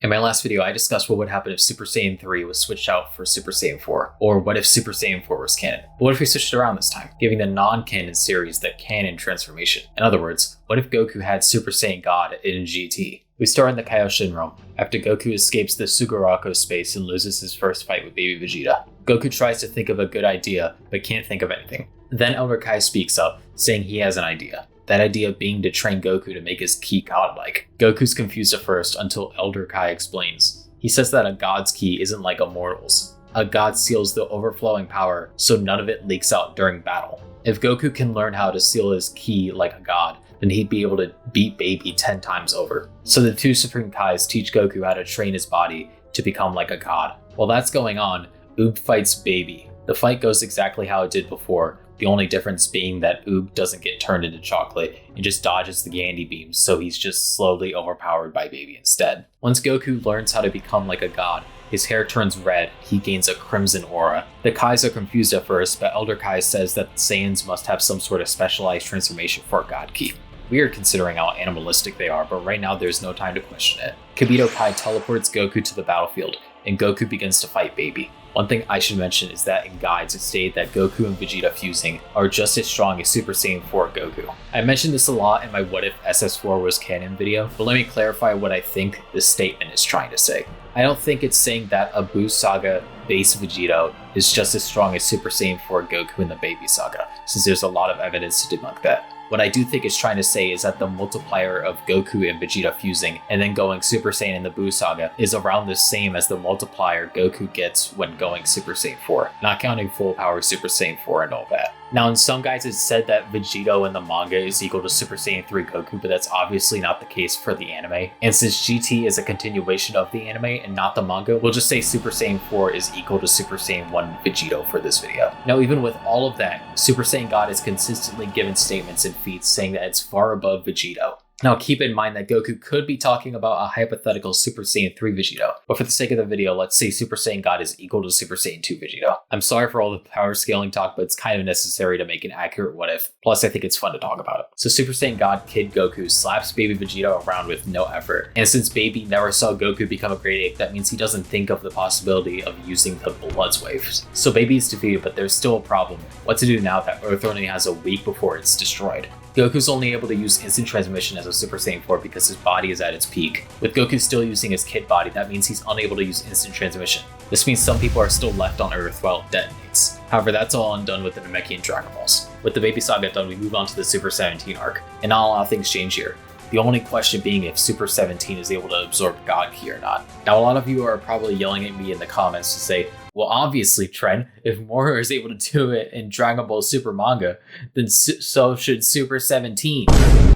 In my last video, I discussed what would happen if Super Saiyan 3 was switched out for Super Saiyan 4, or what if Super Saiyan 4 was canon. But what if we switched it around this time, giving the non-canon series the canon transformation? In other words, what if Goku had Super Saiyan God in GT? We start in the Kaioshin realm, after Goku escapes the Sugaraku space and loses his first fight with baby Vegeta. Goku tries to think of a good idea, but can't think of anything. Then Elder Kai speaks up, saying he has an idea. That idea being to train Goku to make his ki godlike. Goku's confused at first until Elder Kai explains. He says that a god's ki isn't like a mortal's. A god seals the overflowing power so none of it leaks out during battle. If Goku can learn how to seal his ki like a god, then he'd be able to beat Baby 10 times over. So the two Supreme Kais teach Goku how to train his body to become like a god. While that's going on, Oob fights Baby. The fight goes exactly how it did before, the only difference being that Oob doesn't get turned into chocolate and just dodges the Gandhi beams, so he's just slowly overpowered by Baby instead. Once Goku learns how to become like a god, his hair turns red, he gains a crimson aura. The Kais are confused at first, but Elder Kai says that the Saiyans must have some sort of specialized transformation for God Ki. Weird considering how animalistic they are, but right now there's no time to question it. Kibito Kai teleports Goku to the battlefield, and Goku begins to fight Baby. One thing I should mention is that in guides it stated that Goku and Vegeta fusing are just as strong as Super Saiyan 4 Goku. I mentioned this a lot in my What If SS4 Was Canon video, but let me clarify what I think this statement is trying to say. I don't think it's saying that a Buu Saga base Vegeta is just as strong as Super Saiyan 4 Goku in the Baby Saga, since there's a lot of evidence to debunk that. What I do think it's trying to say is that the multiplier of Goku and Vegeta fusing and then going Super Saiyan in the Buu Saga is around the same as the multiplier Goku gets when going Super Saiyan 4, not counting full power Super Saiyan 4 and all that. Now in some guides it's said that Vegeta in the manga is equal to Super Saiyan 3 Goku, but that's obviously not the case for the anime. And since GT is a continuation of the anime and not the manga, we'll just say Super Saiyan 4 is equal to Super Saiyan 1 Vegeta for this video. Now even with all of that, Super Saiyan God has consistently given statements and feats saying that it's far above Vegeta. Now keep in mind that Goku could be talking about a hypothetical Super Saiyan 3 Vegeta, but for the sake of the video, let's say Super Saiyan God is equal to Super Saiyan 2 Vegeta. I'm sorry for all the power scaling talk, but it's kind of necessary to make an accurate what if, plus I think it's fun to talk about it. So Super Saiyan God Kid Goku slaps Baby Vegeta around with no effort, and since Baby never saw Goku become a great ape, that means he doesn't think of the possibility of using the Bloods waves. So Baby is defeated, but there's still a problem. What to do now that Earth only has a week before it's destroyed? Goku's only able to use instant transmission as a Super Saiyan 4 because his body is at its peak. With Goku still using his kid body, that means he's unable to use instant transmission. This means some people are still left on Earth while it detonates. However, that's all undone with the Namekian Dragon Balls. With the Baby Saga done, we move on to the Super 17 arc, and not a lot of things change here. The only question being if Super 17 is able to absorb God Ki or not. Now a lot of you are probably yelling at me in the comments to say, well obviously Trent, if Moro is able to do it in Dragon Ball Super manga, then so should Super 17.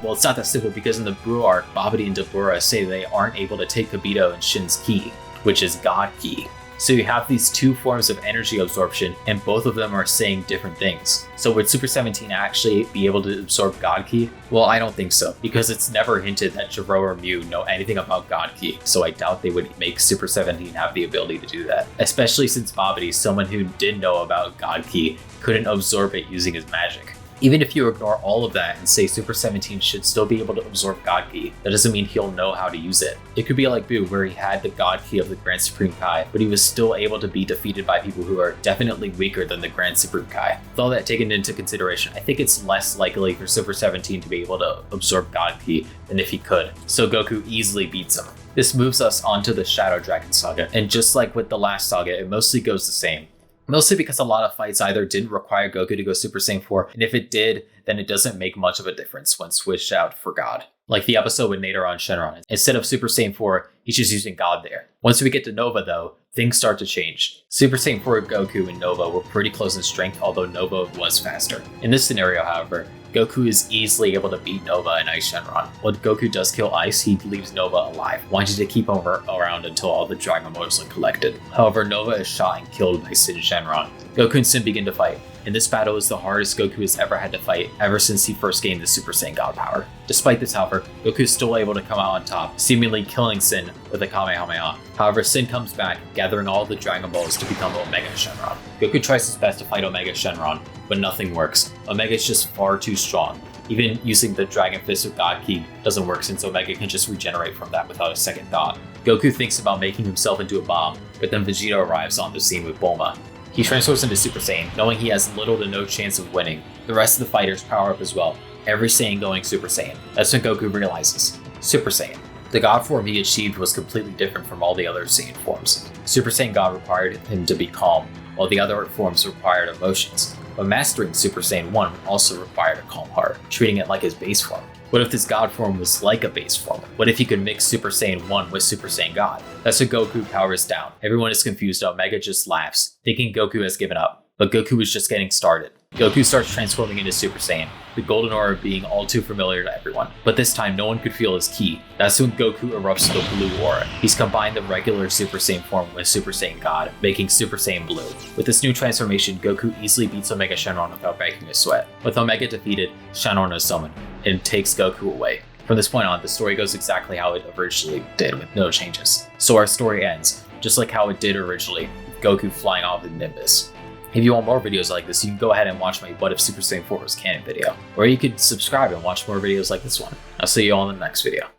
Well, it's not that simple because in the Buu arc, Babidi and Dabura say they aren't able to take Kibito and Shin's Ki, which is God Ki. So you have these two forms of energy absorption, and both of them are saying different things. So would Super 17 actually be able to absorb God Ki? Well, I don't think so, because it's never hinted that Jiro or Mew know anything about God Ki, so I doubt they would make Super 17 have the ability to do that. Especially since Babidi, someone who did know about God Ki, couldn't absorb it using his magic. Even if you ignore all of that and say Super 17 should still be able to absorb God Ki, that doesn't mean he'll know how to use it. It could be like Buu, where he had the God Ki of the Grand Supreme Kai, but he was still able to be defeated by people who are definitely weaker than the Grand Supreme Kai. With all that taken into consideration, I think it's less likely for Super 17 to be able to absorb God Ki than if he could, so Goku easily beats him. This moves us onto the Shadow Dragon Saga, and just like with the last saga, it mostly goes the same. Mostly because a lot of fights either didn't require Goku to go Super Saiyan 4, and if it did, then it doesn't make much of a difference when switched out for God. Like the episode with Nader on Shenron. Instead of Super Saiyan 4, he's just using God there. Once we get to Nova though, things start to change. Super Saiyan 4 Goku and Nova were pretty close in strength, although Nova was faster. In this scenario, however, Goku is easily able to beat Nova in Ice Shenron. When Goku does kill Ice, he leaves Nova alive, wanting to keep him around until all the Dragon Balls are collected. However, Nova is shot and killed by Sin Shenron. Goku and Sin begin to fight, and this battle is the hardest Goku has ever had to fight ever since he first gained the Super Saiyan God power. Despite this, however, Goku is still able to come out on top, seemingly killing Sin with a Kamehameha. However, Sin comes back, gathering all the Dragon Balls to become Omega Shenron. Goku tries his best to fight Omega Shenron, but nothing works. Omega is just far too strong. Even using the Dragon Fist with God Ki doesn't work since Omega can just regenerate from that without a second thought. Goku thinks about making himself into a bomb, but then Vegeta arrives on the scene with Bulma. He transforms into Super Saiyan, knowing he has little to no chance of winning. The rest of the fighters power up as well, every Saiyan going Super Saiyan. That's when Goku realizes, Super Saiyan. The God form he achieved was completely different from all the other Saiyan forms. Super Saiyan God required him to be calm, while the other forms required emotions. But mastering Super Saiyan 1 also required a calm heart, treating it like his base form. What if this God form was like a base form? What if he could mix Super Saiyan 1 with Super Saiyan God? That's when Goku powers down. Everyone is confused. Omega just laughs, thinking Goku has given up. But Goku is just getting started. Goku starts transforming into Super Saiyan, the golden aura being all too familiar to everyone. But this time, no one could feel his ki. That's when Goku erupts the blue aura. He's combined the regular Super Saiyan form with Super Saiyan God, making Super Saiyan Blue. With this new transformation, Goku easily beats Omega Shenron without breaking a sweat. With Omega defeated, Shenron is summoned, and takes Goku away. From this point on, the story goes exactly how it originally did, with no changes. So our story ends, just like how it did originally, with Goku flying off in Nimbus. If you want more videos like this, you can go ahead and watch my What If Super Saiyan 4 Was Canon video, or you could subscribe and watch more videos like this one. I'll see you all in the next video.